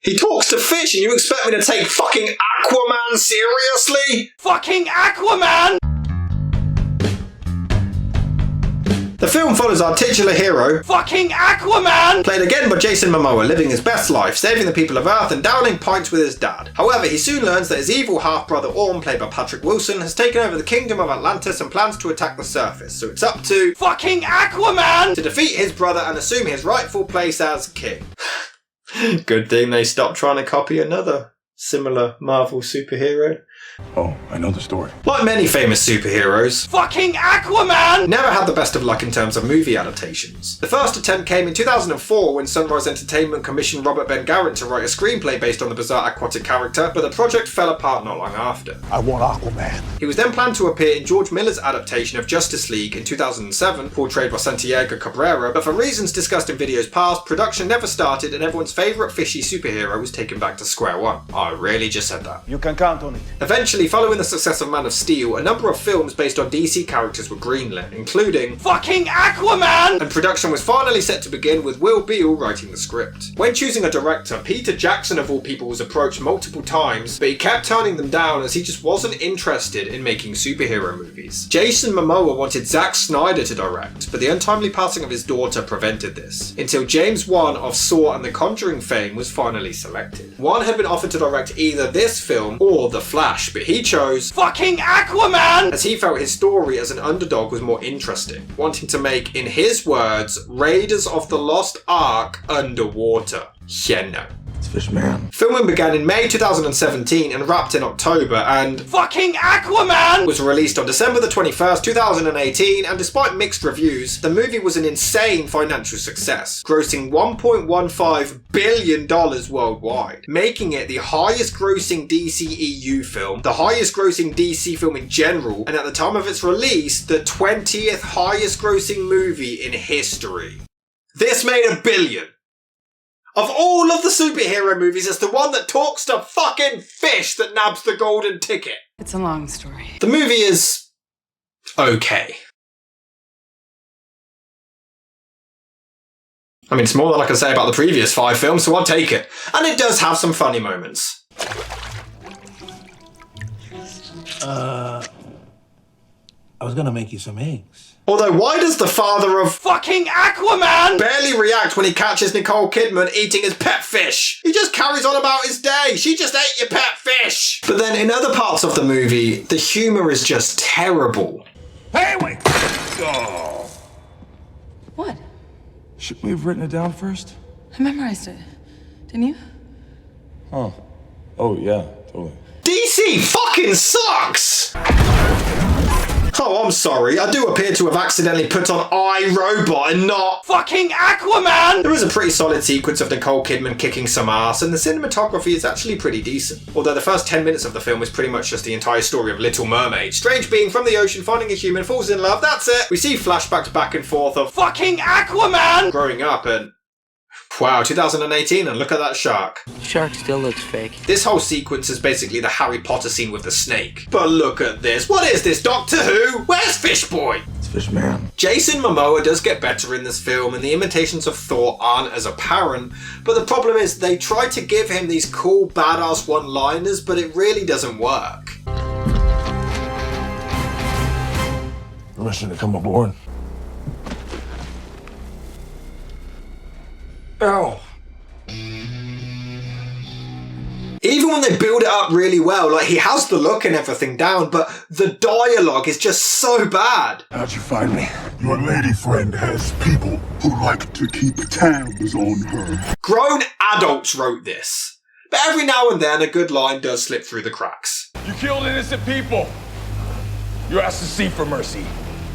He talks to fish and you expect me to take fucking Aquaman seriously? Fucking Aquaman! The film follows our titular hero, fucking Aquaman, played again by Jason Momoa, living his best life, saving the people of Earth and downing pints with his dad. However, he soon learns that his evil half-brother Orm, played by Patrick Wilson, has taken over the kingdom of Atlantis and plans to attack the surface, so it's up to fucking Aquaman to defeat his brother and assume his rightful place as king. Good thing they stopped trying to copy another similar Marvel superhero. Oh, I know the story. Like many famous superheroes, fucking Aquaman never had the best of luck in terms of movie adaptations. The first attempt came in 2004 when Sunrise Entertainment commissioned Robert Ben Garrett to write a screenplay based on the bizarre aquatic character, but the project fell apart not long after. I want Aquaman. He was then planned to appear in George Miller's adaptation of Justice League in 2007, portrayed by Santiago Cabrera, but for reasons discussed in videos past, production never started and everyone's favourite fishy superhero was taken back to square one. I really just said that. You can count on it. Eventually, following the success of Man of Steel, a number of films based on DC characters were greenlit, including fucking Aquaman! And production was finally set to begin with Will Beall writing the script. When choosing a director, Peter Jackson of all people was approached multiple times, but he kept turning them down as he just wasn't interested in making superhero movies. Jason Momoa wanted Zack Snyder to direct, but the untimely passing of his daughter prevented this, until James Wan of Saw and The Conjuring fame was finally selected. Wan had been offered to direct either this film or The Flash, but he chose fucking Aquaman as he felt his story as an underdog was more interesting, wanting to make, in his words, Raiders of the Lost Ark underwater. Yeah, no. It's Fishman. Filming began in May 2017 and wrapped in October, and fucking Aquaman was released on December the 21st, 2018, and despite mixed reviews, the movie was an insane financial success, grossing $1.15 billion worldwide, making it the highest grossing DCEU film, the highest grossing DC film in general, and at the time of its release, the 20th highest grossing movie in history. This made $1 billion. Of all of the superhero movies, it's the one that talks to fucking fish that nabs the golden ticket. It's a long story. The movie is okay. I mean, it's more than I can say about the previous 5 films, so I'll take it. And it does have some funny moments. I was gonna make you some eggs. Although, why does the father of fucking Aquaman barely react when he catches Nicole Kidman eating his pet fish? He just carries on about his day. She just ate your pet fish. But then in other parts of the movie, the humour is just terrible. Hey, wait! Oh. What? Should we have written it down first? I memorized it. Didn't you? Huh. Oh, yeah, totally. DC fucking sucks! Oh, I'm sorry. I do appear to have accidentally put on iRobot and not fucking Aquaman! There is a pretty solid sequence of Nicole Kidman kicking some ass, and the cinematography is actually pretty decent. Although the first 10 minutes of the film is pretty much just the entire story of Little Mermaid. Strange being from the ocean, finding a human, falls in love, that's it! We see flashbacks back and forth of fucking Aquaman growing up and... Wow, 2018, and look at that shark. Shark still looks fake. This whole sequence is basically the Harry Potter scene with the snake. But look at this. What is this, Doctor Who? Where's Fish Boy? It's Fishman. Jason Momoa does get better in this film, and the imitations of Thor aren't as apparent, but the problem is they try to give him these cool, badass one-liners, but it really doesn't work. Permission to come aboard. Ow. Even when they build it up really well, like he has the look and everything down, but the dialogue is just so bad. How'd you find me? Your lady friend has people who like to keep tabs on her. Grown adults wrote this, but every now and then a good line does slip through the cracks. You killed innocent people. You're asked to see for mercy.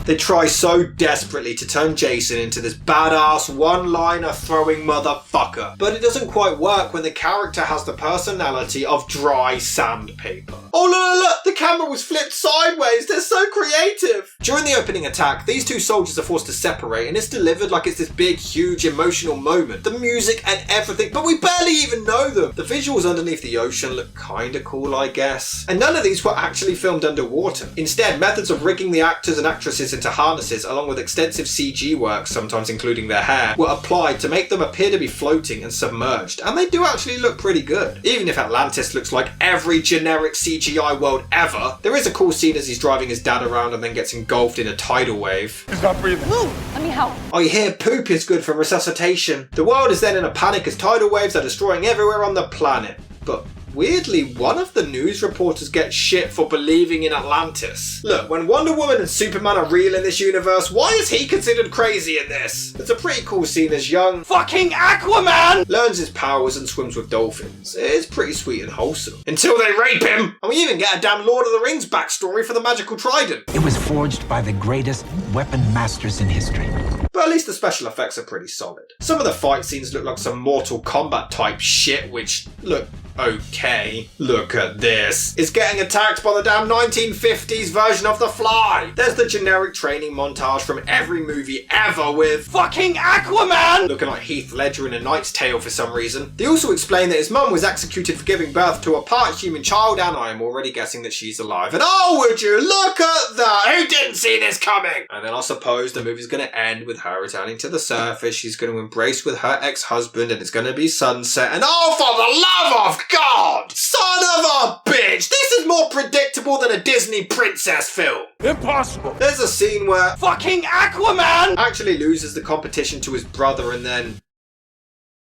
They try so desperately to turn Jason into this badass one-liner throwing motherfucker, but it doesn't quite work when the character has the personality of dry sandpaper. Oh look, the camera was flipped sideways, they're so creative! During the opening attack, these two soldiers are forced to separate and it's delivered like it's this big, huge emotional moment. The music and everything, but we barely even know them. The visuals underneath the ocean look kinda cool, I guess. And none of these were actually filmed underwater. Instead, methods of rigging the actors and actresses characters into harnesses along with extensive CG work, sometimes including their hair, were applied to make them appear to be floating and submerged, and they do actually look pretty good. Even if Atlantis looks like every generic CGI world ever, there is a cool scene as he's driving his dad around and then gets engulfed in a tidal wave. He's not breathing. Let me help. I hear poop is good for resuscitation. The world is then in a panic as tidal waves are destroying everywhere on the planet. But weirdly, one of the news reporters gets shit for believing in Atlantis. Look, when Wonder Woman and Superman are real in this universe, why is he considered crazy in this? It's a pretty cool scene as young fucking Aquaman learns his powers and swims with dolphins. It's pretty sweet and wholesome. Until they rape him! And we even get a damn Lord of the Rings backstory for the magical trident. It was forged by the greatest weapon masters in history. But at least the special effects are pretty solid. Some of the fight scenes look like some Mortal Kombat type shit, which look okay. Look at this. It's getting attacked by the damn 1950s version of The Fly. There's the generic training montage from every movie ever with fucking Aquaman looking like Heath Ledger in A Knight's Tale for some reason. They also explain that his mum was executed for giving birth to a part human child, and I am already guessing that she's alive. And oh, would you look at that? Who didn't see this coming? And then I suppose the movie's going to end with her returning to the surface. She's going to embrace with her ex-husband and it's going to be sunset. And oh, for the love of God! Son of a bitch! This is more predictable than a Disney princess film. Impossible. There's a scene where fucking Aquaman actually loses the competition to his brother and then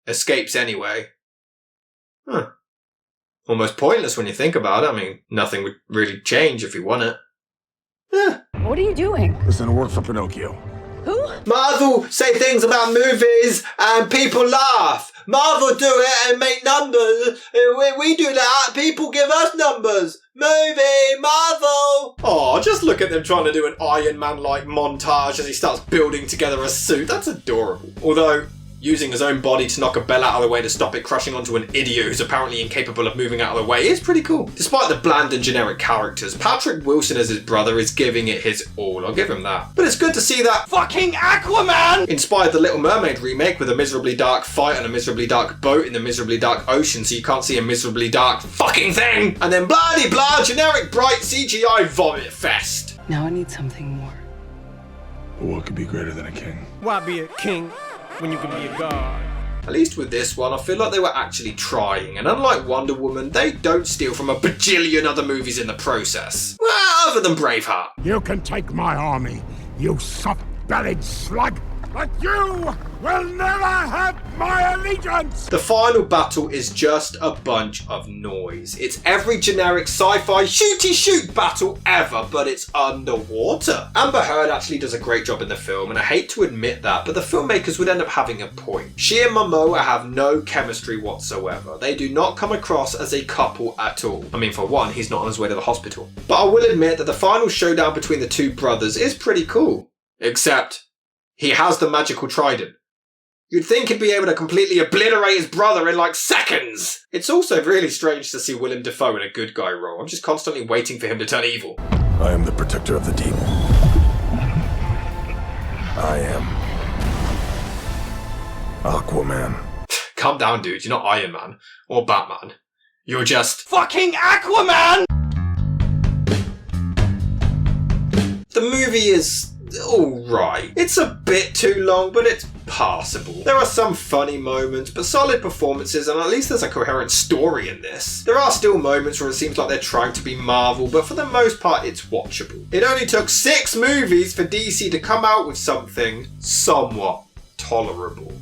escapes anyway. Huh. Almost pointless when you think about it. I mean, nothing would really change if he won it. Yeah. What are you doing? Listen to work for Pinocchio. Who? Marvel say things about movies and people laugh. Marvel do it and make numbers. We do that, people give us numbers. Movie, Marvel. Oh, just look at them trying to do an Iron Man-like montage as he starts building together a suit. That's adorable. Although, using his own body to knock a bell out of the way to stop it crushing onto an idiot who's apparently incapable of moving out of the way is pretty cool. Despite the bland and generic characters, Patrick Wilson as his brother is giving it his all, I'll give him that. But it's good to see that fucking Aquaman inspired the Little Mermaid remake with a miserably dark fight on a miserably dark boat in the miserably dark ocean so you can't see a miserably dark fucking thing. And then blah-de-blah, generic bright CGI vomit fest. Now I need something more. What could be greater than a king? Why be a king when you can be a god? At least with this one, I feel like they were actually trying, and unlike Wonder Woman, they don't steal from a bajillion other movies in the process. Well, other than Braveheart. You can take my army, you soft-bellied slug, but you will never have my allegiance! The final battle is just a bunch of noise. It's every generic sci-fi shooty-shoot battle ever, but it's underwater. Amber Heard actually does a great job in the film, and I hate to admit that, but the filmmakers would end up having a point. She and Momoa have no chemistry whatsoever. They do not come across as a couple at all. I mean, for one, he's not on his way to the hospital. But I will admit that the final showdown between the two brothers is pretty cool. Except, he has the magical trident. You'd think he'd be able to completely obliterate his brother in like seconds. It's also really strange to see Willem Dafoe in a good guy role. I'm just constantly waiting for him to turn evil. I am the protector of the deep. I am Aquaman. Calm down, dude. You're not Iron Man or Batman. You're just fucking Aquaman! The movie is alright. It's a bit too long, but it's passable. There are some funny moments, but solid performances, and at least there's a coherent story in this. There are still moments where it seems like they're trying to be Marvel, but for the most part, it's watchable. It only took 6 movies for DC to come out with something somewhat tolerable.